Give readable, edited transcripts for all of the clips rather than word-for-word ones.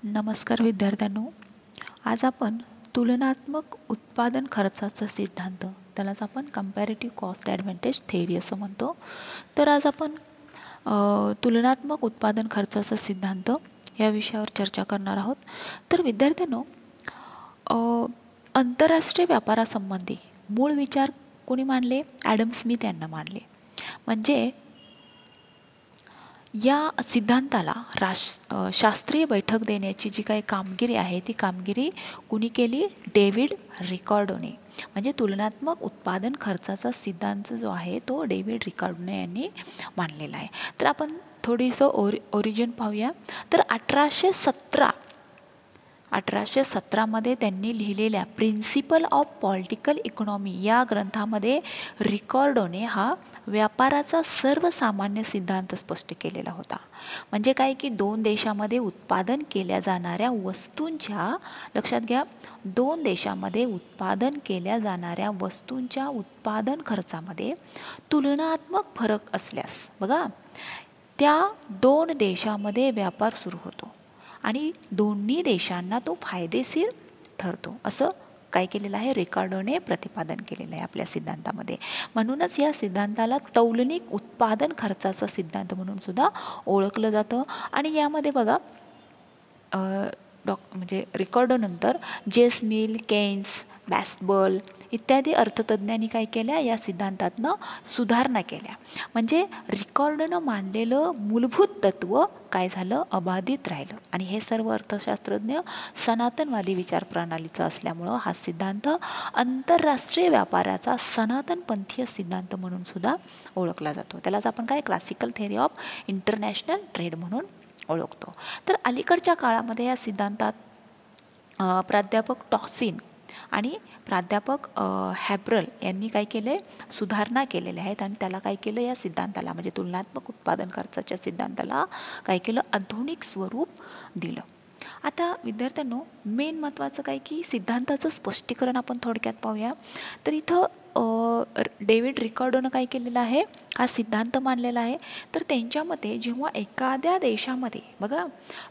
नमस्कार विद्यार्थ्यांनो, आज आपण तुलनात्मक उत्पादन खर्चाचा सिद्धांत, त्यालाच आपण कंपॅरेटिव्ह कॉस्ट ॲडव्हांटेज थेअरी असं म्हणतो. तर आज आपण तुलनात्मक उत्पादन खर्चाचा सिद्धांत या विषयावर चर्चा करणार आहोत. तर विद्यार्थ्यांनो, आंतरराष्ट्रीय व्यापारासंबंधी मूळ विचार कोणी मांडले? ॲडम स्मिथ यांना मांडले. म्हणजे या सिद्धांताला शास्त्रीय बैठक देण्याची जी काही कामगिरी आहे ती कामगिरी कुणी केली? डेव्हिड रिकार्डोने. म्हणजे तुलनात्मक उत्पादन खर्चाचा सिद्धांत जो आहे तो डेव्हिड रिकार्डोने यांनी मांडलेला आहे. तर आपण थोडीसं ओरिजिन पाहूया. तर 1817मध्ये त्यांनी लिहिलेल्या प्रिन्सिपल ऑफ पॉलिटिकल इकॉनॉमी या ग्रंथामध्ये रिकार्डोने हा व्यापाराचा सर्वसामान्य सिद्धांत स्पष्ट केलेला होता. म्हणजे काय की दोन देशामध्ये उत्पादन केल्या जाणाऱ्या वस्तूंच्या, लक्षात घ्या, दोन देशामध्ये उत्पादन केल्या जाणाऱ्या वस्तूंच्या उत्पादन खर्चामध्ये तुलनात्मक फरक असल्यास, बघा, त्या दोन देशामध्ये व्यापार सुरू होतो आणि दोन्ही देशांना तो फायदेशीर ठरतो, असं काय केलेलं आहे? रिकार्डोने प्रतिपादन केलेलं आहे आपल्या सिद्धांतामध्ये. म्हणूनच या सिद्धांताला तौलनिक उत्पादन खर्चाचा सिद्धांत म्हणून सुद्धा ओळखलं जातं. आणि यामध्ये बघा, म्हणजे रिकार्डोनंतर जेस मिल, केन्स, बॅस्बल इत्यादी अर्थतज्ञांनी काय केल्या? या सिद्धांतातनं सुधारणा केल्या. म्हणजे रिकार्डोनं मांडलेलं मूलभूत तत्व काय झालं? अबाधित राहिलं. आणि हे सर्व अर्थशास्त्रज्ञ सनातनवादी विचारप्रणालीचा असल्यामुळं हा सिद्धांत आंतरराष्ट्रीय व्यापाराचा सनातनपंथीय सिद्धांत म्हणून सुद्धा ओळखला जातो. त्यालाच आपण काय classical theory of international trade म्हणून ओळखतो. तर अलीकडच्या काळामध्ये या सिद्धांतात प्राध्यापक टॉक्सिन आणि प्राध्यापक हॅब्रल यांनी काय केले? सुधारणा केलेल्या आहेत. आणि त्याला काय केलं? या सिद्धांताला, म्हणजे तुलनात्मक उत्पादन खर्चाच्या सिद्धांताला काय केलं? आधुनिक स्वरूप दिलं. आता विद्यार्थ्यांनो, मेन महत्त्वाचं काय की सिद्धांताचं स्पष्टीकरण आपण थोडक्यात पाहूया. तर इथं डेव्हिड रिकार्डोनं काय केलेलं आहे? हा सिद्धांत मांडलेला आहे. तर त्यांच्या मते जेव्हा एखाद्या देशामध्ये, बघा,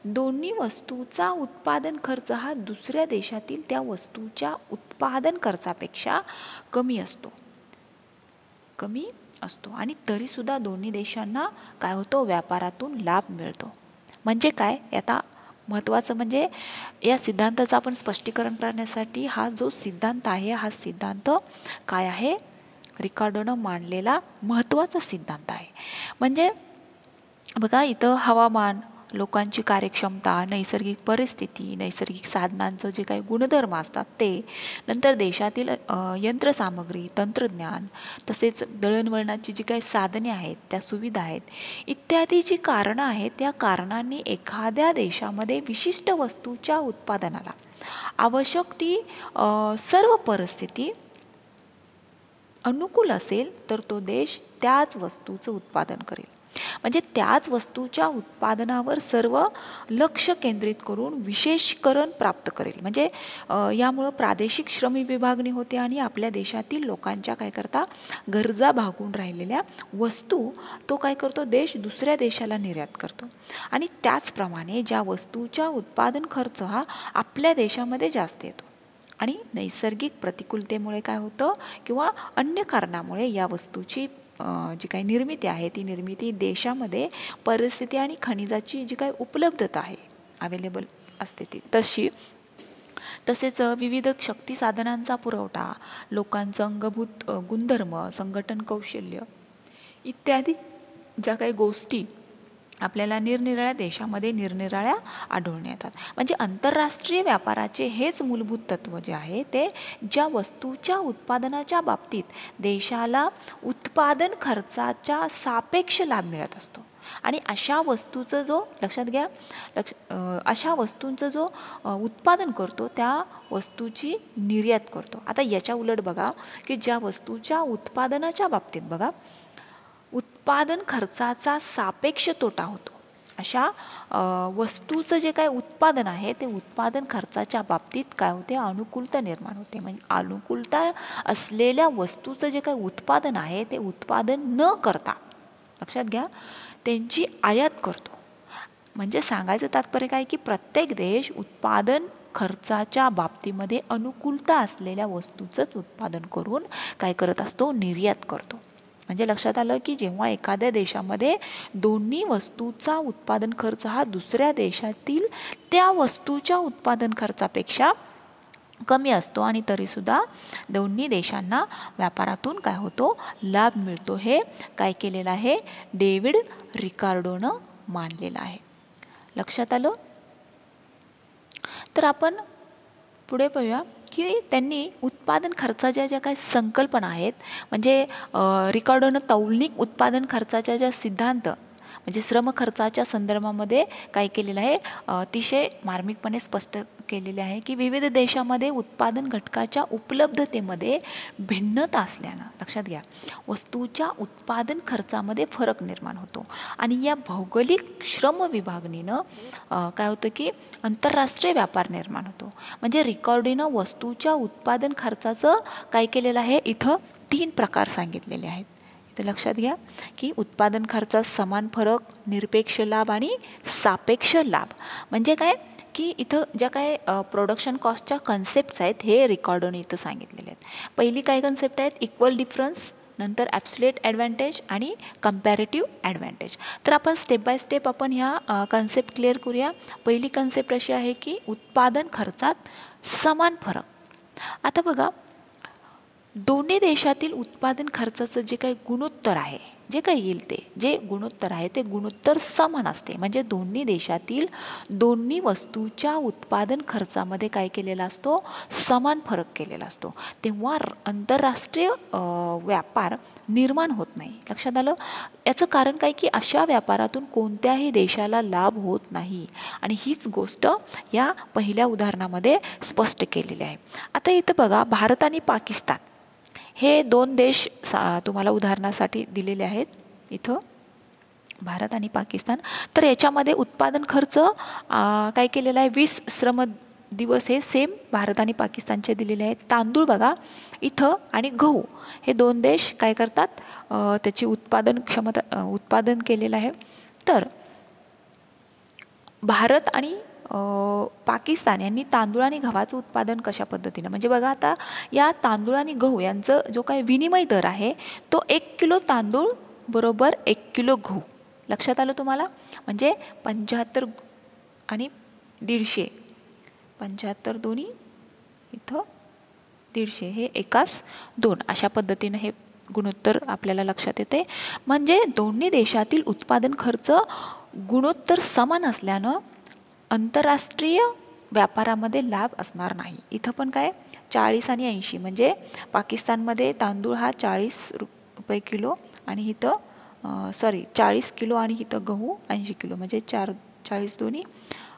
दोन्ही वस्तूचा उत्पादन खर्च हा दुसऱ्या देशातील त्या वस्तूच्या उत्पादन खर्चापेक्षा कमी असतो आणि तरीसुद्धा दोन्ही देशांना काय होतं? व्यापारातून लाभ मिळतो. म्हणजे काय? आता महत्त्वाचं म्हणजे या सिद्धांताचं आपण स्पष्टीकरण करण्यासाठी हा जो सिद्धांत आहे, हा सिद्धांत काय आहे? रिकार्डोनं मांडलेला महत्त्वाचा सिद्धांत आहे. म्हणजे बघा, इथं हवामान, लोकांची कार्यक्षमता, नैसर्गिक परिस्थिती, नैसर्गिक साधनांचं जे काही गुणधर्म असतात ते, नंतर देशातील यंत्रसामग्री, तंत्रज्ञान, तसेच दळणवळणाची जी काही साधने आहेत, त्या सुविधा आहेत, इत्यादी जी कारणं आहेत, त्या कारणांनी एखाद्या देशामध्ये विशिष्ट वस्तूच्या उत्पादनाला आवश्यक ती सर्व परिस्थिती अनुकूल असेल तर तो देश त्याच वस्तूचं उत्पादन करेल. म्हणजे त्याच वस्तूच्या उत्पादनावर सर्व लक्ष केंद्रित करून विशेषीकरण प्राप्त करेल. म्हणजे यामुळं प्रादेशिक श्रम विभागणी होते आणि आपल्या देशातील लोकांच्या काय करता गरजा भागून राहिलेल्या वस्तू तो काय करतो? देश दुसऱ्या देशाला निर्यात करतो. आणि त्याचप्रमाणे ज्या वस्तूच्या उत्पादन खर्च हा आपल्या देशामध्ये जास्त येतो आणि नैसर्गिक प्रतिकूलतेमुळे काय होतं किंवा अन्य कारणामुळे या वस्तूची जी काही निर्मिती आहे ती निर्मिती देशामध्ये परिस्थिती आणि खनिजाची जी काही उपलब्धता आहे अवेलेबल असते ती तसेच विविध शक्ती साधनांचा पुरवठा, लोकांचं अंगभूत गुणधर्म, संघटन कौशल्य इत्यादी ज्या काही गोष्टी आपल्याला निरनिराळ्या देशामध्ये निरनिराळ्या आढळून येतात. म्हणजे आंतरराष्ट्रीय व्यापाराचे हेच मूलभूत तत्व जे आहे ते ज्या वस्तूच्या उत्पादनाच्या बाबतीत देशाला उत्पादन खर्चाच्या सापेक्ष लाभ मिळत असतो आणि अशा वस्तूचं जो, लक्षात घ्या, अशा वस्तूंचं जो उत्पादन करतो त्या वस्तूची निर्यात करतो. आता याच्या उलट बघा की ज्या वस्तूच्या उत्पादनाच्या बाबतीत बघा उत्पादन खर्चाचा सापेक्ष तोटा होतो, अशा वस्तूचं जे काय उत्पादन आहे ते उत्पादन खर्चाच्या बाबतीत काय होते? अनुकूलता निर्माण होते. म्हणजे अनुकूलता असलेल्या वस्तूचं जे काही उत्पादन आहे ते उत्पादन न करता, लक्षात घ्या, त्यांची आयात करतो म्हणजे सांगायचं तात्पर्य काय की प्रत्येक देश उत्पादन खर्चाच्या बाबतीमध्ये अनुकूलता असलेल्या वस्तूचंच उत्पादन करून काय करत असतो, निर्यात करतो. म्हणजे लक्षात आलं की जेव्हा एखाद्या देशामध्ये दोन्ही वस्तूचा उत्पादन खर्च हा दुसऱ्या देशातील त्या वस्तूच्या उत्पादन खर्चापेक्षा कमी असतो आणि तरीसुद्धा दोन्ही देशांना व्यापारातून काय होतो, लाभ मिळतो. हे काय केलेलं आहे, डेव्हिड रिकार्डोनं मांडलेलं आहे. लक्षात आलं. तर आपण पुढे पाहूया की त्यांनी उत्पादन खर्चाच्या ज्या काही संकल्पना आहेत, म्हणजे रिकार्डोनं तौलनिक उत्पादन खर्चाच्या ज्या सिद्धांत म्हणजे श्रम खर्चाच्या संदर्भामध्ये काय केलेलं आहे, अतिशय मार्मिकपणे स्पष्ट केलेले आहे की विविध देशामध्ये उत्पादन घटकाच्या उपलब्धतेमध्ये भिन्नता असल्यानं, लक्षात घ्या, वस्तूच्या उत्पादन खर्चामध्ये फरक निर्माण होतो आणि या भौगोलिक श्रम विभागणीनं काय होतं की आंतरराष्ट्रीय व्यापार निर्माण होतो. म्हणजे रिकार्डोनं वस्तूच्या उत्पादन खर्चाचं काय केलेलं आहे, इथं 3 प्रकार सांगितलेले आहेत. इथे लक्षात घ्या की उत्पादन खर्चात समान फरक, निरपेक्ष लाभ आणि सापेक्ष लाभ. म्हणजे काय की इथं ज्या काय प्रोडक्शन कॉस्टच्या कन्सेप्ट्स आहेत हे रिकार्डोने इथं सांगितलेले आहेत. पहिली काय कन्सेप्ट आहेत, इक्वल डिफरन्स, नंतर ॲब्सोल्यूट ॲडव्हान्टेज आणि कंपॅरेटिव्ह ॲडव्हान्टेज. तर आपण स्टेप बाय स्टेप आपण ह्या कन्सेप्ट क्लिअर करूया. पहिली कन्सेप्ट अशी आहे की उत्पादन खर्चात समान फरक. आता बघा, दोन्ही देशातील उत्पादन खर्चाचं जे काही गुणोत्तर आहे, जे काही येईल ते जे गुणोत्तर आहे ते गुणोत्तर समान असते. म्हणजे दोन्ही देशातील दोन्ही वस्तूच्या उत्पादन खर्चामध्ये काय केलेला असतो, समान फरक केलेला असतो. तेव्हा आंतरराष्ट्रीय व्यापार निर्माण होत नाही. लक्षात आलं. याचं कारण काय की अशा व्यापारातून कोणत्याही देशाला लाभ होत नाही आणि हीच गोष्ट या पहिल्या उदाहरणामध्ये स्पष्ट केलेली आहे. आता इथं बघा, भारत आणि पाकिस्तान हे 2 देश तुम्हाला उदाहरणासाठी दिलेले आहेत. इथं भारत आणि पाकिस्तान. तर याच्यामध्ये उत्पादन खर्च काय केलेला आहे, 20 श्रम दिवस हे सेम भारत आणि पाकिस्तानचे दिलेले आहेत. तांदूळ बघा इथं आणि गहू हे 2 देश काय करतात, त्याची उत्पादन क्षमता उत्पादन केलेलं आहे. तर भारत आणि पाकिस्तान यांनी तांदूळ आणि गव्हाचं उत्पादन कशा पद्धतीनं, म्हणजे बघा आता या तांदूळ आणि गहू यांचं जो काही विनिमय दर आहे तो 1 किलो तांदूळ बरोबर 1 किलो गहू. लक्षात आलं तुम्हाला. म्हणजे 75 आणि 150, 75 दोन्ही इथं 150 हे एकास 2 अशा पद्धतीनं हे गुणोत्तर आपल्याला लक्षात येते. म्हणजे दोन्ही देशातील उत्पादन खर्च गुणोत्तर समान असल्यानं आंतरराष्ट्रीय व्यापारामध्ये लाभ असणार नाही. इथं पण काय 40 आणि 80, म्हणजे पाकिस्तानमध्ये तांदूळ हा 40 रुपये किलो आणि इथं 40 किलो आणि इथं गहू 80 किलो, म्हणजे 40 दोन्ही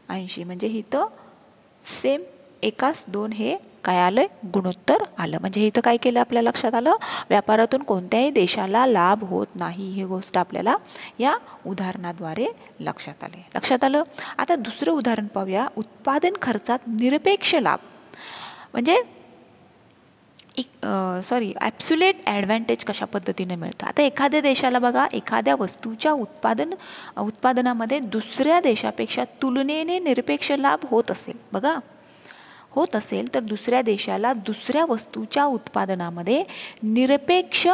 80, म्हणजे इथं सेम एकास 2 हे काय आलं, गुणोत्तर आलं. म्हणजे इथं काय केलं आपल्या लक्षात आलं, व्यापारातून कोणत्याही देशाला लाभ होत नाही ही गोष्ट आपल्याला या उदाहरणाद्वारे लक्षात आले. लक्षात आलं. आता दुसरं उदाहरण पाहूया. उत्पादन खर्चात निरपेक्ष लाभ म्हणजे ॲब्सोल्यूट ॲडव्हान्टेज कशा पद्धतीने मिळतं. आता एखाद्या देशाला बघा, एखाद्या वस्तूच्या उत्पादनामध्ये दुसऱ्या देशापेक्षा तुलनेने निरपेक्ष लाभ होत असेल तर दुसऱ्या देशाला दुसऱ्या वस्तूच्या उत्पादनामध्ये निरपेक्ष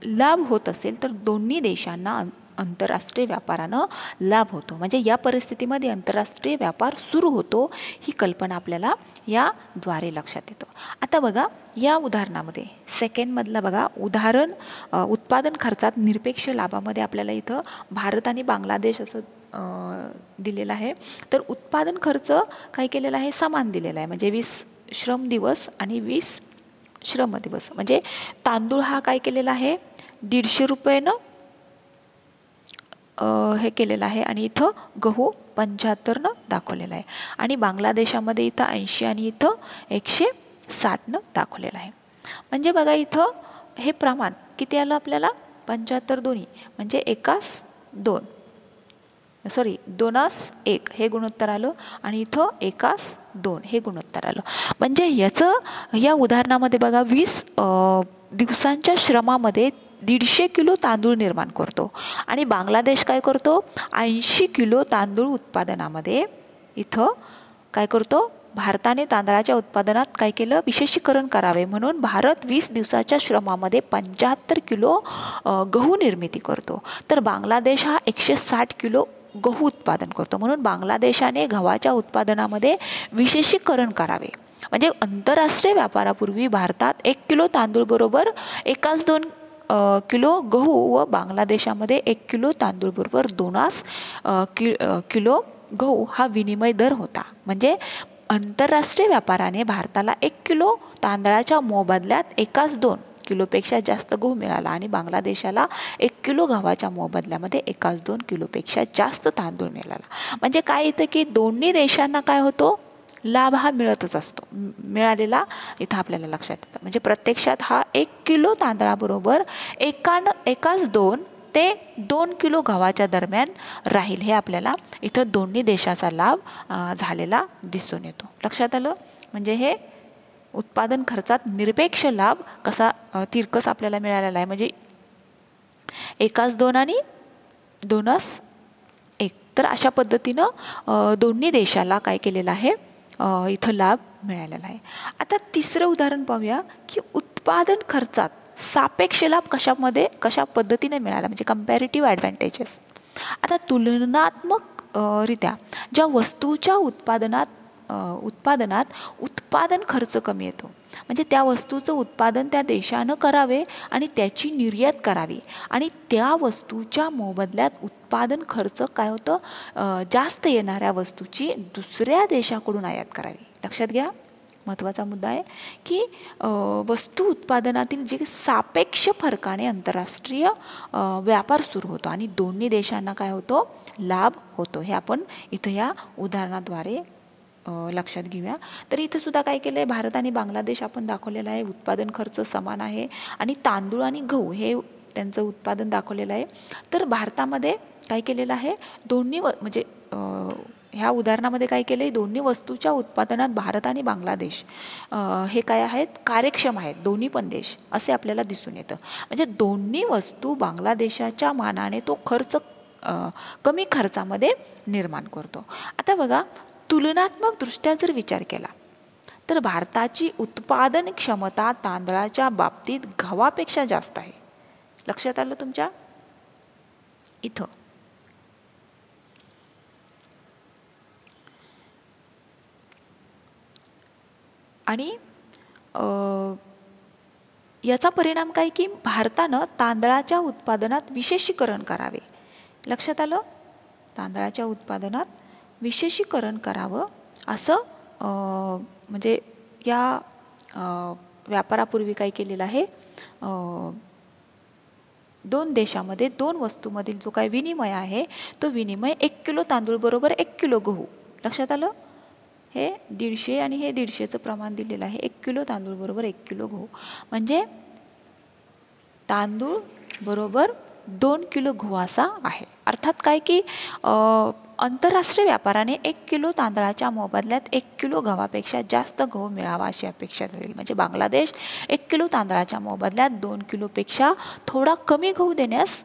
लाभ होत असेल तर दोन्ही देशांना आंतरराष्ट्रीय व्यापारानं लाभ होतो. म्हणजे या परिस्थितीमध्ये आंतरराष्ट्रीय व्यापार सुरू होतो. ही कल्पना आपल्याला याद्वारे लक्षात येतं. आता बघा या उदाहरणामध्ये सेकंडमधला बघा उदाहरण, उत्पादन खर्चात निरपेक्ष लाभामध्ये आपल्याला इथं भारत आणि बांगलादेश असं दिलेलं आहे. तर उत्पादन खर्च काय केलेला आहे, समान दिलेला आहे. म्हणजे 20 श्रम दिवस आणि 20 श्रम दिवस. म्हणजे तांदूळ हा काय केलेला आहे 150 रुपयेनं हे केलेलं आहे आणि इथं गहू 75नं दाखवलेला आहे आणि बांगलादेशामध्ये इथं 80 आणि इथं 160नं दाखवलेलं आहे. म्हणजे बघा इथं हे प्रमाण किती आलं आपल्याला 75 दोन्ही, म्हणजे एकास 2 2 1 हे गुणोत्तर आलं आणि इथं एकास 2 हे गुणोत्तर आलं. म्हणजे याचं या उदाहरणामध्ये बघा 20 दिवसांच्या श्रमामध्ये 150 किलो तांदूळ निर्माण करतो आणि बांगलादेश काय करतो 80 किलो तांदूळ उत्पादनामध्ये इथं काय करतो भारताने तांदळाच्या उत्पादनात काय केलं विशेषीकरण करावे म्हणून भारत 20 दिवसाच्या श्रमामध्ये 75 किलो गहू निर्मिती करतो तर बांगलादेश हा 160 किलो गहू उत्पादन करतो म्हणून बांगलादेशाने गव्हाच्या उत्पादनामध्ये विशेषीकरण करावे म्हणजे आंतरराष्ट्रीय व्यापारापूर्वी भारतात 1 किलो तांदूळ बरोबर 1-2 किलो गहू व बांगलादेशामध्ये 1 किलो तांदूळ बरोबर 2 किलो गहू हा विनिमय दर होता म्हणजे आंतरराष्ट्रीय व्यापाराने भारताला 1 किलो तांदळाच्या मोबदल्यात 1-2 किलोपेक्षा जास्त गहू मिळाला आणि बांगलादेशाला 1 किलो गव्हाच्या मोबदल्यामध्ये 1-2 किलोपेक्षा जास्त तांदूळ मिळाला म्हणजे काय येतं की दोन्ही देशांना काय होतो लाभ हा मिळतच असतो मिळालेला इथं आपल्याला लक्षात येतं म्हणजे प्रत्यक्षात हा 1 किलो तांदळाबरोबर 1-2 ते 2 किलो गव्हाच्या दरम्यान राहील हे आपल्याला इथं दोन्ही देशाचा लाभ झालेला दिसून येतो लक्षात आलं म्हणजे हे उत्पादन खर्चात निरपेक्ष लाभ कसा तिरकस आपल्याला मिळालेला आहे म्हणजे 1-2 आणि 2-1 तर अशा पद्धतीनं दोन्ही देशाला काय केलेलं आहे इथं लाभ मिळालेला आहे आता तिसरं उदाहरण पाहूया की उत्पादन खर्चात सापेक्ष लाभ कशा पद्धतीने मिळाला म्हणजे कंपॅरेटिव्ह ॲडव्हान्टेजेस आता तुलनात्मक रित्या ज्या वस्तूच्या उत्पादनात उत्पादन खर्च कमी येतो म्हणजे त्या वस्तूचं उत्पादन त्या देशानं करावे आणि त्याची निर्यात करावी आणि त्या वस्तूच्या मोबदल्यात उत्पादन खर्च काय होतं जास्त येणाऱ्या वस्तूची दुसऱ्या देशाकडून आयात करावी लक्षात घ्या महत्त्वाचा मुद्दा आहे की वस्तू उत्पादनातील जे सापेक्ष फरकाने आंतरराष्ट्रीय व्यापार सुरू होतो आणि दोन्ही देशांना काय होतो लाभ होतो हे आपण इथं या उदाहरणाद्वारे लक्षात घेऊया तर इथं सुद्धा काय केलं आहे भारत आणि बांगलादेश आपण दाखवलेलं आहे उत्पादन खर्च समान आहे आणि तांदूळ आणि गहू हे त्यांचं उत्पादन दाखवलेलं आहे तर भारतामध्ये काय केलेलं आहे दोन्ही म्हणजे ह्या उदाहरणामध्ये काय केलं आहे दोन्ही वस्तूच्या उत्पादनात भारत आणि बांगलादेश हे काय आहेत कार्यक्षम आहेत दोन्ही पण देश असे आपल्याला दिसून येतं म्हणजे दोन्ही वस्तू बांगलादेशाच्या मानाने तो खर्च कमी खर्चामध्ये निर्माण करतो आता बघा तुलनात्मक दृष्ट्या जर विचार केला तर भारताची उत्पादन क्षमता तांदळाच्या बाबतीत गव्हापेक्षा जास्त आहे लक्षात आलं तुमच्या इथं आणि याचा परिणाम काय की भारतानं तांदळाच्या उत्पादनात विशेषीकरण करावे लक्षात आलं तांदळाच्या उत्पादनात विशेषीकरण करावं असं म्हणजे या व्यापारापूर्वी काय केलेलं आहे दोन देशामध्ये दोन वस्तूमधील जो काय विनिमय आहे तो विनिमय 1 किलो तांदूळ बरोबर 1 किलो गहू लक्षात आलं हे 150 आणि हे 150चं प्रमाण दिलेलं आहे 1 किलो तांदूळ बरोबर 1 किलो गहू म्हणजे तांदूळ बरोबर 2 किलो गहू असा आहे अर्थात काय की आंतरराष्ट्रीय व्यापाराने 1 किलो तांदळाच्या मोबदल्यात 1 किलो गव्हापेक्षा जास्त गहू मिळावा अशी अपेक्षा धरली म्हणजे बांगलादेश 1 किलो तांदळाच्या मोबदल्यात 2 किलोपेक्षा थोडा कमी गहू देण्यास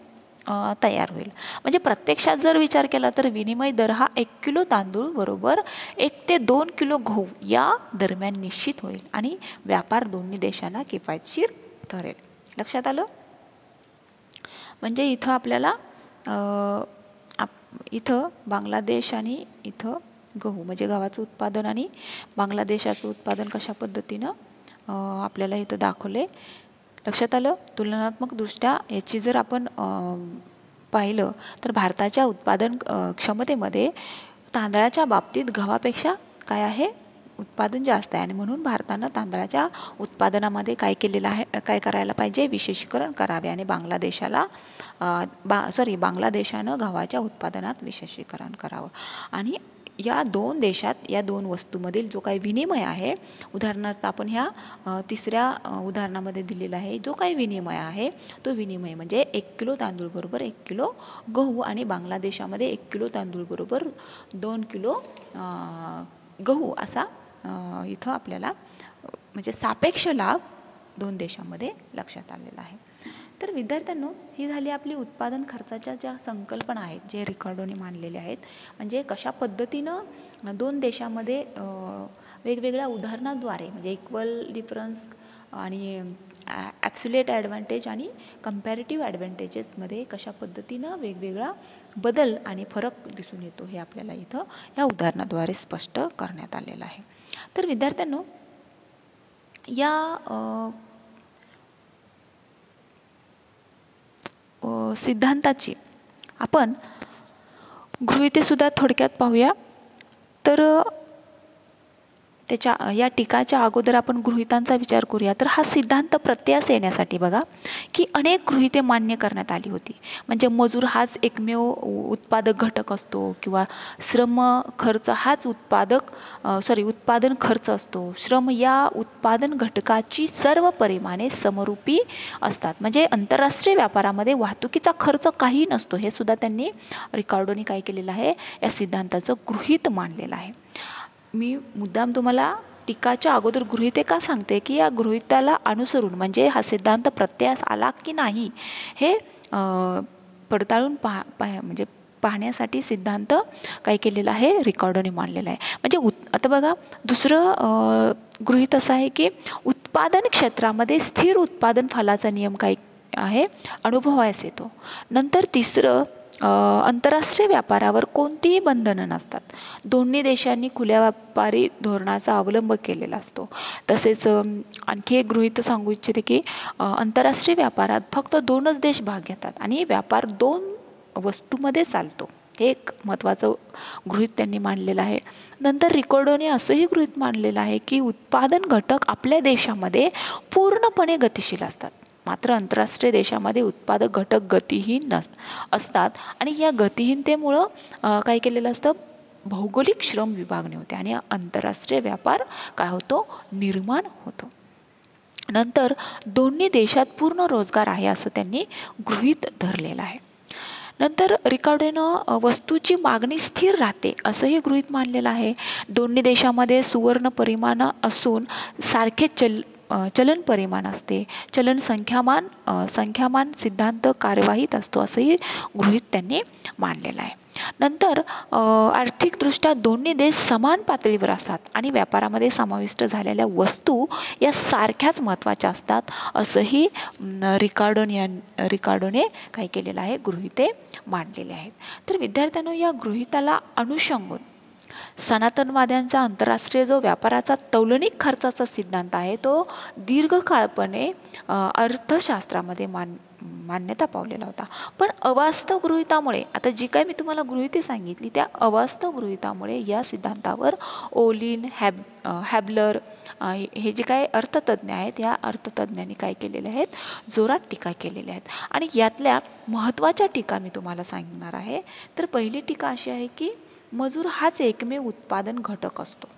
तयार होईल म्हणजे प्रत्यक्षात जर विचार केला तर विनिमय दर हा 1 किलो तांदूळ बरोबर 1 ते 2 किलो गहू या दरम्यान निश्चित होईल आणि व्यापार दोन्ही देशांना किफायतशीर ठरेल लक्षात आलं म्हणजे इथं आपल्याला इथं बांगलादेश आणि इथं गहू म्हणजे गव्हाचं उत्पादन आणि बांगलादेशाचं उत्पादन कशा पद्धतीनं आपल्याला इथं दाखवले लक्षात आलं तुलनात्मकदृष्ट्या याची जर आपण पाहिलं तर भारताच्या उत्पादन क्षमतेमध्ये तांदळाच्या बाबतीत गव्हापेक्षा काय आहे उत्पादन जास्त आहे आणि म्हणून भारतानं तांदळाच्या उत्पादनामध्ये काय केलेलं आहे काय करायला पाहिजे विशेषीकरण करावे आणि बांगलादेशानं गव्हाच्या उत्पादनात विशेषीकरण करावं आणि या दोन देशात या दोन वस्तूमधील जो काही विनिमय आहे उदाहरणार्थ आपण ह्या तिसऱ्या उदाहरणामध्ये दिलेला आहे जो काही विनिमय आहे तो विनिमय म्हणजे 1 किलो तांदूळ बरोबर 1 किलो गहू आणि बांगलादेशामध्ये 1 किलो तांदूळ बरोबर 2 किलो गहू असा इथं आपल्याला म्हणजे सापेक्ष लाभ दोन देशांमध्ये लक्षात आलेला आहे तर विद्यार्थ्यांनो, ही झाली आपली उत्पादन खर्चाच्या ज्या संकल्पना आहेत, जे रिकार्डोने मांडलेल्या आहेत. म्हणजे कशा पद्धतीनं दोन देशामध्ये वेगवेगळ्या उदाहरणाद्वारे, म्हणजे इक्वल डिफरन्स आणि ॲब्सोल्यूट ॲडव्हान्टेज आणि कंपॅरेटिव्ह ॲडव्हान्टेजेसमध्ये कशा पद्धतीनं वेगवेगळा बदल आणि फरक दिसून येतो, हे आपल्याला इथं या उदाहरणाद्वारे स्पष्ट करण्यात आलेलं आहे. तर विद्यार्थ्यांनो, या सिद्धांताची आपण गृहीतेसुद्धा थोडक्यात पाहूया. तर या टीकाच्या अगोदर आपण गृहीतांचा विचार करूया. तर हा सिद्धांत प्रत्ययास येण्यासाठी बघा की अनेक गृहीते मान्य करण्यात आली होती. म्हणजे मजूर हाच एकमेव उत्पादक घटक असतो, किंवा श्रम खर्च हाच उत्पादन खर्च असतो. श्रम या उत्पादन घटकाची सर्व परिमाणे समरूपी असतात. म्हणजे आंतरराष्ट्रीय व्यापारामध्ये वाहतुकीचा खर्च काही नसतो. हे सुद्धा त्यांनी रिकार्डोनी काय केलेलं आहे, या सिद्धांताचं गृहीत मांडलेलं आहे. मी मुद्दाम तुम्हाला टीकाच्या अगोदर गृहीते का सांगते की या गृहीताला अनुसरून म्हणजे हा सिद्धांत प्रत्ययास आला की नाही हे पडताळून म्हणजे पाहण्यासाठी सिद्धांत काय केलेला आहे, रिकार्डोने मांडलेला आहे. म्हणजे आता बघा, दुसरं गृहीत असं आहे की उत्पादन क्षेत्रामध्ये स्थिर उत्पादन फलाचा नियम काय आहे, अनुभवायस येतो. नंतर तिसरं, आंतरराष्ट्रीय व्यापारावर कोणतीही बंधनं नसतात. दोन्ही देशांनी खुल्या व्यापारी धोरणाचा अवलंब केलेला असतो. तसेच आणखी एक गृहीत सांगू इच्छिते की आंतरराष्ट्रीय व्यापारात फक्त 2च देश भाग घेतात आणि व्यापार 2 वस्तूमध्ये चालतो. हे एक महत्त्वाचं गृहीत त्यांनी मांडलेलं आहे. नंतर रिकार्डोने असंही गृहीत मांडलेलं आहे की उत्पादन घटक आपल्या देशामध्ये पूर्णपणे गतिशील असतात, मात्र आंतरराष्ट्रीय देशामध्ये उत्पादक घटक गतिहीन असतात. आणि या गतिहीनतेमुळं काय केलेलं असतं, भौगोलिक श्रम विभागणी होते आणि आंतरराष्ट्रीय व्यापार काय होतो, निर्माण होतो. नंतर दोन्ही देशात पूर्ण रोजगार आहे असं त्यांनी गृहीत धरलेलं आहे. नंतर रिकार्डोनं वस्तूची मागणी स्थिर राहते असंही गृहीत मानलेलं आहे. दोन्ही देशामध्ये सुवर्ण परिमाण असून सारखे चलन परिमाण असते. चलन संख्यामान सिद्धांत कार्यवाहीत असतो असंही गृहीत त्यांनी मांडलेलं आहे. नंतर आर्थिकदृष्ट्या दोन्ही देश समान पातळीवर असतात आणि व्यापारामध्ये समाविष्ट झालेल्या वस्तू या सारख्याच महत्त्वाच्या असतात असंही रिकार्डोने काय केलेलं आहे, गृहीते मांडलेले आहेत. तर विद्यार्थ्यांनो, या गृहीताला अनुषंगून सनातनवाद्यांचा आंतरराष्ट्रीय जो व्यापाराचा तौलनिक खर्चाचा सिद्धांत आहे तो दीर्घकाळपणे अर्थशास्त्रामध्ये मान्यता पावलेला होता. पण अवास्तव गृहीतामुळे, आता जी काय मी तुम्हाला गृहीते सांगितली त्या अवास्तव गृहीतामुळे या सिद्धांतावर ओलिन, हॅबलर हे जे काय अर्थतज्ञ आहेत, या अर्थतज्ञांनी काय केलेले आहेत, जोरात टीका केलेल्या आहेत. आणि यातल्या महत्त्वाच्या टीका मी तुम्हाला सांगणार आहे. तर पहिली टीका अशी आहे की मजूर हाच एकमेव उत्पादन घटक असतो.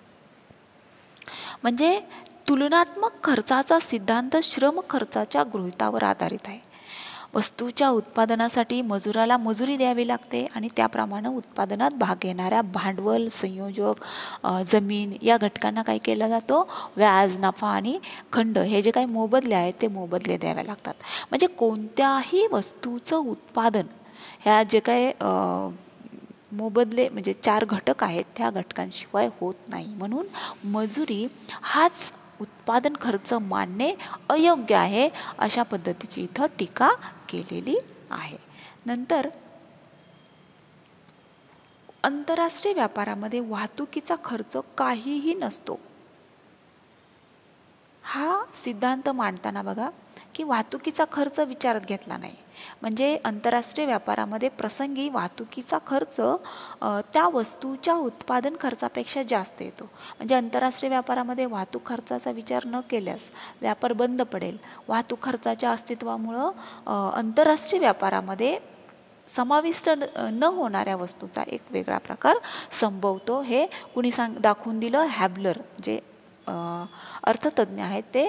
म्हणजे तुलनात्मक खर्चाचा सिद्धांत श्रम खर्चाच्या गृहीतावर आधारित आहे. वस्तूच्या उत्पादनासाठी मजुराला मजुरी द्यावी लागते आणि त्याप्रमाणे उत्पादनात भाग घेणाऱ्या भांडवल, संयोजक, जमीन या घटकांना काय केला जातो, व्याज, नफा आणि खंड हे जे काही मोबदले आहेत ते मोबदले द्यावे लागतात. म्हणजे कोणत्याही वस्तूचं उत्पादन ह्या जे काही मोबदले म्हणजे 4 घटक आहेत त्या घटकांशिवाय होत नाही. म्हणून मजुरी हाच उत्पादन खर्च मानणे अयोग्य आहे अशा पद्धतीची इथं टीका केलेली आहे. नंतर आंतरराष्ट्रीय व्यापारामध्ये वाहतुकीचा खर्च काहीही नसतो. हा सिद्धांत मांडताना बघा की वाहतुकीचा खर्च विचारात घेतला नाही. म्हणजे आंतरराष्ट्रीय व्यापारामध्ये प्रसंगी वाहतुकीचा खर्च त्या वस्तूच्या उत्पादन खर्चापेक्षा जास्त येतो. म्हणजे आंतरराष्ट्रीय व्यापारामध्ये वाहतूक खर्चाचा विचार न केल्यास व्यापार बंद पडेल. वाहतूक खर्चाच्या अस्तित्वामुळं आंतरराष्ट्रीय व्यापारामध्ये समाविष्ट न होणाऱ्या वस्तूचा एक वेगळा प्रकार संभवतो. हे कुणी दाखवून दिलं, हॅबलर जे अर्थतज्ञ आहेत ते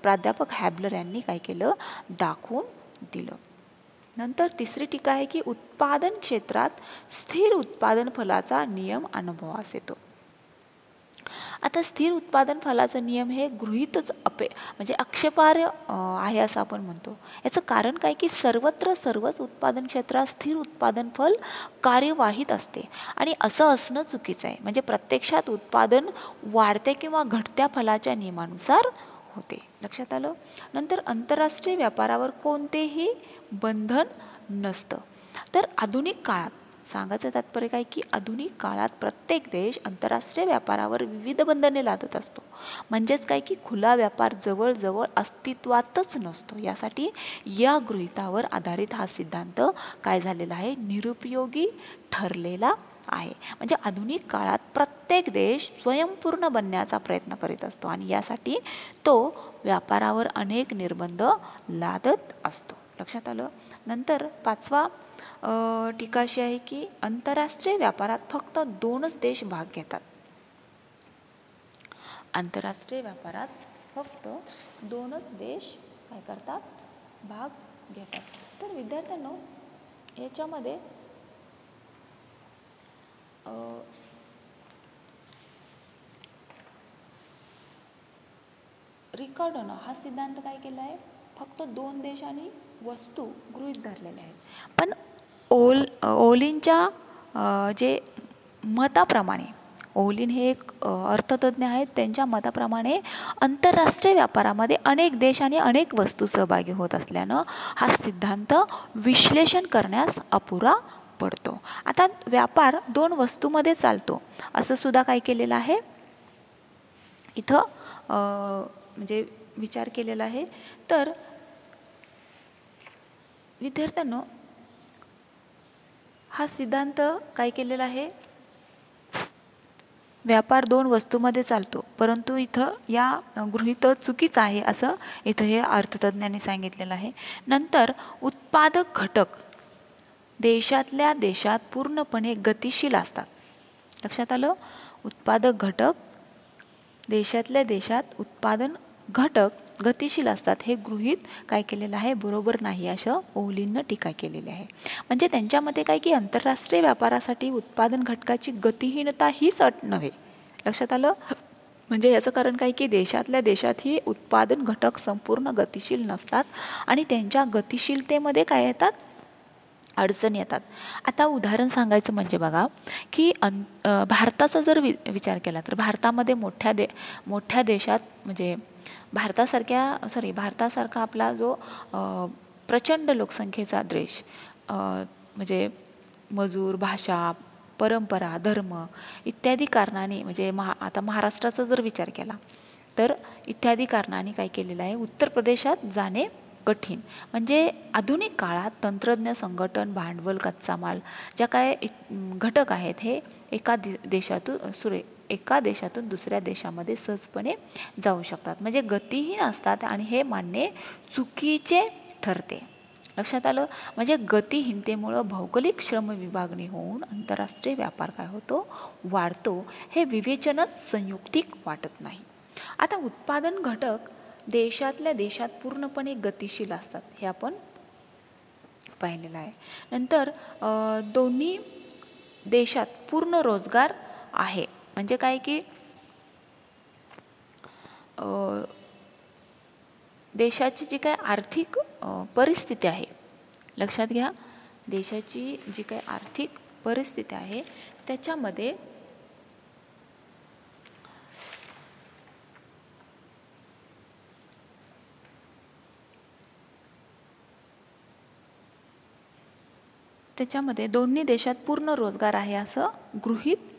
प्राध्यापक हॅबलर यांनी काय केलं, दाखवून दिलं. नंतर तिसरी टीका आहे की उत्पादन क्षेत्रात स्थिर उत्पादन फलाचा नियम अनुभवास येतो. आता स्थिर उत्पादन फलाचा नियम हे गृहीतच म्हणजे आक्षेपार्ह आहे असं आपण म्हणतो. याचं कारण काय की सर्वच उत्पादन क्षेत्रात स्थिर उत्पादन फल कार्यवाहीत असते आणि असं असणं चुकीचं आहे. म्हणजे प्रत्यक्षात उत्पादन वाढत्या किंवा घटत्या फलाच्या नियमानुसार होते. लक्षात आलं. नंतर आंतरराष्ट्रीय व्यापारावर कोणतेही बंधन नसतं. तर आधुनिक काळात सांगायचं तात्पर्य काय की आधुनिक काळात प्रत्येक देश आंतरराष्ट्रीय व्यापारावर विविध बंधने लादत असतो. म्हणजेच काय की खुला व्यापार जवळजवळ अस्तित्वातच नसतो. यासाठी या गृहीतावर आधारित हा सिद्धांत काय झालेला आहे, निरुपयोगी ठरलेला आहे. म्हणजे आधुनिक काळात प्रत्येक देश स्वयंपूर्ण बनण्याचा प्रयत्न करीत असतो आणि यासाठी तो व्यापारावर अनेक निर्बंध लादत असतो. लक्षात आलं. नंतर पाचवा टीका अशी आहे की आंतरराष्ट्रीय व्यापारात फक्त 2च देश भाग घेतात. आंतरराष्ट्रीय व्यापारात फक्त 2च देश काय करतात, भाग घेतात. तर विद्यार्थ्यांनो याच्यामध्ये रिकार्डोनं हा सिद्धांत काय केला आहे, फक्त 2 देश आणि वस्तू गृहीत धरलेल्या आहेत. पण ओलिनच्या जे मताप्रमाणे, ओलिन हे एक अर्थतज्ञ आहेत, त्यांच्या मताप्रमाणे आंतरराष्ट्रीय व्यापारामध्ये अनेक देश आणि अनेक वस्तू सहभागी होत असल्यानं हा सिद्धांत विश्लेषण करण्यास अपुरा पडतो. आता व्यापार 2 वस्तूमध्ये चालतो असं सुद्धा काय केलेलं आहे इथं म्हणजे विचार केलेला आहे. तर विद्यार्थ्यांनो हा सिद्धांत काय केलेला आहे, व्यापार 2 वस्तूमध्ये चालतो, परंतु इथं या गृहीत चुकीचं आहे असं इथं हे अर्थतज्ञांनी सांगितलेलं आहे. नंतर उत्पादक घटक देशातल्या देशात पूर्णपणे गतिशील असतात. लक्षात आलं. उत्पादक घटक देशातल्या देशात उत्पादन घटक गतिशील असतात हे गृहीत काय केलेलं आहे, बरोबर नाही असं ओलिननं टीका केलेली आहे. म्हणजे त्यांच्यामध्ये काय की आंतरराष्ट्रीय व्यापारासाठी उत्पादन घटकाची गतिहीनता हीच अट नव्हे. लक्षात आलं. म्हणजे याचं कारण काय की देशातल्या देशातही उत्पादन घटक संपूर्ण गतिशील नसतात आणि त्यांच्या गतिशीलतेमध्ये काय येतात, अडचण येतात. आता उदाहरण सांगायचं म्हणजे बघा की भारताचा जर विचार केला तर भारतामध्ये मोठ्या देशात म्हणजे भारतासारखा आपला जो प्रचंड लोकसंख्येचा देश म्हणजे मजूर, भाषा, परंपरा, धर्म इत्यादी कारणाने म्हणजे आता महाराष्ट्राचा जर विचार केला तर इत्यादी कारणाने काय केलेलं आहे, उत्तर प्रदेशात जाणे कठीण. म्हणजे आधुनिक काळात तंत्रज्ञ, संघटन, भांडवल, कच्चा माल ज्या काय घटक आहेत हे एका देशातून दुसऱ्या देशामध्ये सहजपणे जाऊ शकतात. म्हणजे गतिहीन असतात आणि हे मानणे चुकीचे ठरते. लक्षात आलं. म्हणजे गतिहीनतेमुळं भौगोलिक श्रम विभागणी होऊन आंतरराष्ट्रीय व्यापार काय होतो, वाढतो. हे विवेचनच संयुक्तिक वाटत नाही. आता उत्पादन घटक देशातल्या देशात पूर्णपणे गतिशील असतात हे आपण पाहिलेलं आहे. नंतर दोन्ही देशात पूर्ण रोजगार आहे. म्हणजे काय की देशाची जी काय आर्थिक परिस्थिती आहे, लक्षात घ्या, देशाची जी काय आर्थिक परिस्थिती आहे त्याच्यामध्ये दोन्ही देशात पूर्ण रोजगार आहे असं गृहीत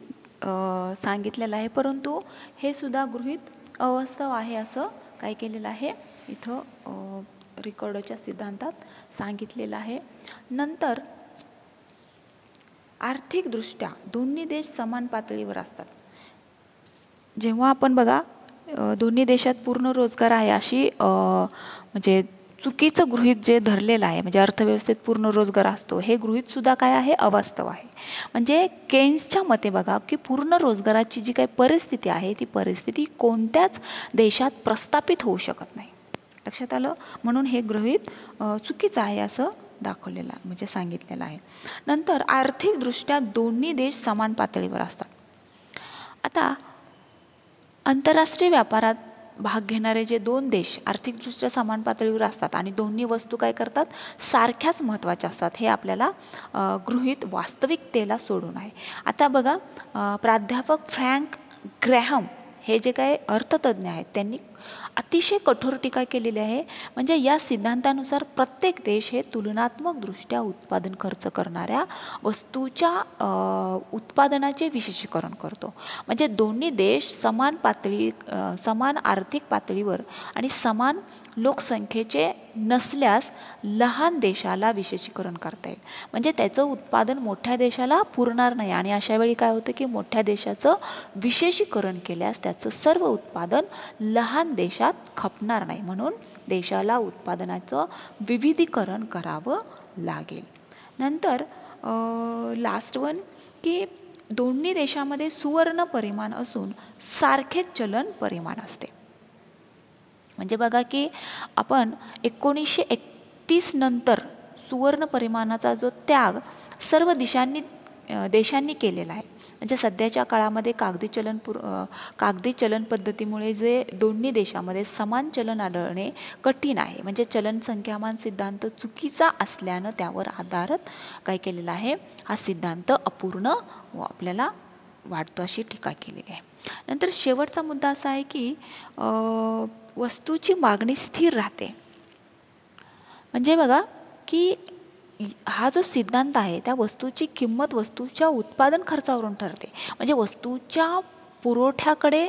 सांगितलेलं आहे. परंतु हे सुद्धा गृहीत अवास्तव आहे असं काय केलेलं आहे इथं रिकार्डोच्या सिद्धांतात सांगितलेलं आहे. नंतर आर्थिकदृष्ट्या दोन्ही देश समान पातळीवर असतात. जेव्हा आपण बघा दोन्ही देशात पूर्ण रोजगार आहे अशी म्हणजे चुकीचं गृहीत जे धरलेलं आहे, म्हणजे अर्थव्यवस्थेत पूर्ण रोजगार असतो हे गृहीत सुद्धा काय आहे, अवास्तव आहे. म्हणजे केन्सच्या मते बघा की पूर्ण रोजगाराची जी काही परिस्थिती आहे ती परिस्थिती कोणत्याच देशात प्रस्थापित होऊ शकत नाही. लक्षात आलं. म्हणून हे गृहीत चुकीचं आहे असं दाखवलेलं म्हणजे सांगितलेलं आहे. नंतर आर्थिकदृष्ट्या दोन्ही देश समान पातळीवर असतात. आता आंतरराष्ट्रीय व्यापारात भाग घेणारे जे दोन देश आर्थिकदृष्ट्या समान पातळीवर असतात आणि दोन्ही वस्तू काय करतात, सारख्याच महत्त्वाच्या असतात, हे आपल्याला गृहीत वास्तविकतेला सोडून आहे. आता बघा, प्राध्यापक फ्रँक ग्रॅहम हे जे काही अर्थतज्ज्ञ आहेत त्यांनी अतिशय कठोर टीका केलेली आहे. म्हणजे या सिद्धांतानुसार प्रत्येक देश हे तुलनात्मकदृष्ट्या उत्पादन खर्च करणाऱ्या वस्तूच्या उत्पादनाचे विशेषीकरण करतो. म्हणजे दोन्ही देश समान आर्थिक पातळीवर आणि समान लोकसंख्येचे नसल्यास लहान देशाला विशेषीकरण करता येईल. म्हणजे त्याचं उत्पादन मोठ्या देशाला पुरणार नाही आणि अशा वेळी काय होतं की मोठ्या देशाचं विशेषीकरण केल्यास त्याचं सर्व उत्पादन लहान देशात खपणार नाही. म्हणून देशाला उत्पादनाचं विविधीकरण करावं लागेल. नंतर लास्ट वन की दोन्ही देशामध्ये सुवर्ण परिमाण असून सारखेच चलन परिमाण असते. म्हणजे बघा की आपण 1931 नंतर सुवर्ण परिमाणाचा जो त्याग सर्व देशांनी केलेला आहे. म्हणजे सध्याच्या काळामध्ये कागदी चलन पद्धतीमुळे जे दोन्ही देशामध्ये समान चलन आढळणे कठीण आहे. म्हणजे चलन संख्यामान सिद्धांत चुकीचा असल्यानं त्यावर आधारित काय केलेला आहे, हा सिद्धांत अपूर्ण आपल्याला वाटतो अशी टीका केलेली आहे. नंतर शेवटचा मुद्दा असा आहे की वस्तूची मागणी स्थिर राहते. म्हणजे बघा की हा जो सिद्धांत आहे त्या वस्तूची किंमत वस्तूच्या उत्पादन खर्चावरून ठरते. म्हणजे वस्तूच्या पुरवठ्याकडे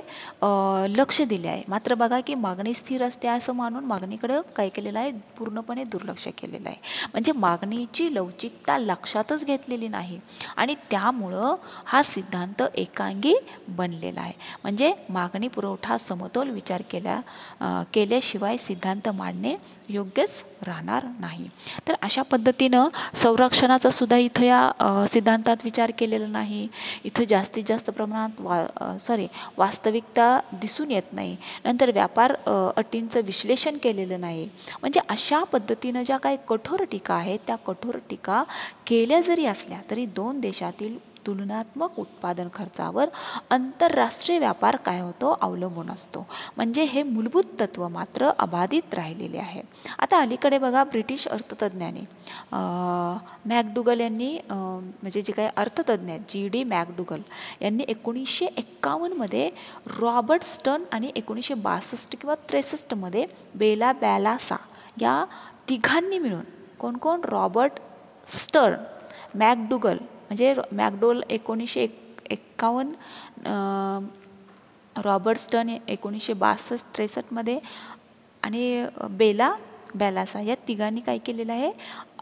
लक्ष दिले आहे. मात्र बघा की मागणी स्थिर असते असं मानून मागणीकडे काय केलेलं आहे, पूर्णपणे दुर्लक्ष केलेलं आहे. म्हणजे मागणीची लवचिकता लक्षातच घेतलेली नाही आणि त्यामुळं हा सिद्धांत एकांगी बनलेला आहे. म्हणजे मागणी पुरवठा समतोल विचार केल्याशिवाय सिद्धांत मांडणे योग्यच राहणार नाही. तर अशा पद्धतीनं संरक्षणाचा सुद्धा इथं या सिद्धांतात विचार केलेला नाही. इथं जास्तीत जास्त प्रमाणात वास्तविकता दिसून येत नाही. नंतर व्यापार अटींचं विश्लेषण केलेलं नाही. म्हणजे अशा पद्धतीनं ज्या काही कठोर टीका आहेत त्या कठोर टीका केल्या जरी असल्या तरी दोन देशातील तुलनात्मक उत्पादन खर्चावर आंतरराष्ट्रीय व्यापार काय होतो, अवलंबून असतो. म्हणजे हे मूलभूत तत्व मात्र अबाधित राहिलेले आहे. आता अलीकडे बघा ब्रिटिश अर्थतज्ज्ञांनी मॅकडुगल यांनी म्हणजे जे काही अर्थतज्ज्ञ आहेत GD मॅकडुगल यांनी 1951 मध्ये रॉबर्ट स्टर्न आणि 1962 किंवा 63 मध्ये बेला बॅलासा या तिघांनी मिळून कोण रॉबर्ट स्टर्न, मॅकडुगल म्हणजे मॅकडोल 1951, रॉबर्ट स्टर्न 1962-63 मध्ये आणि बेला बॅलासा या तिघांनी काय केलेलं आहे,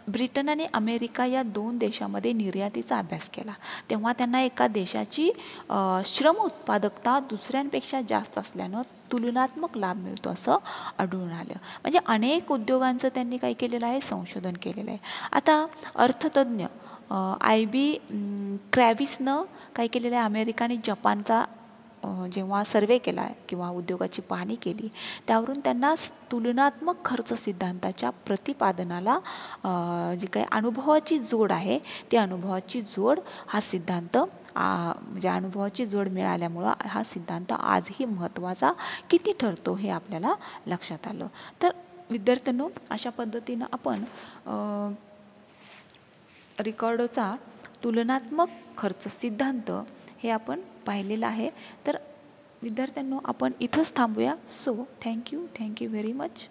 ब्रिटन आणि अमेरिका या दोन देशामध्ये निर्यातीचा अभ्यास केला. तेव्हा त्यांना एका देशाची श्रम उत्पादकता दुसऱ्यांपेक्षा जास्त असल्यानं तुलनात्मक लाभ मिळतो असं आढळून आलं. म्हणजे अनेक उद्योगांचं त्यांनी काय केलेलं आहे, संशोधन केलेलं आहे. आता अर्थतज्ज्ञ IB क्रॅव्हिसनं काय केलेलं आहे, अमेरिका आणि जपानचा जेव्हा सर्वे केला किंवा उद्योगाची पाहणी केली त्यावरून त्यांना तुलनात्मक खर्च सिद्धांताच्या प्रतिपादनाला जी काही अनुभवाची जोड आहे ती अनुभवाची जोड हा सिद्धांत म्हणजे अनुभवाची जोड मिळाल्यामुळं हा सिद्धांत आजही महत्त्वाचा किती ठरतो हे आपल्याला लक्षात आलं. तर विद्यार्थ्यांनो, अशा पद्धतीनं आपण रिकार्डोचा तुलनात्मक खर्च सिद्धांत हे आपण पाहिलेलं आहे. तर विद्यार्थ्यांनो, आपण इथंच थांबूया. So thank you very much.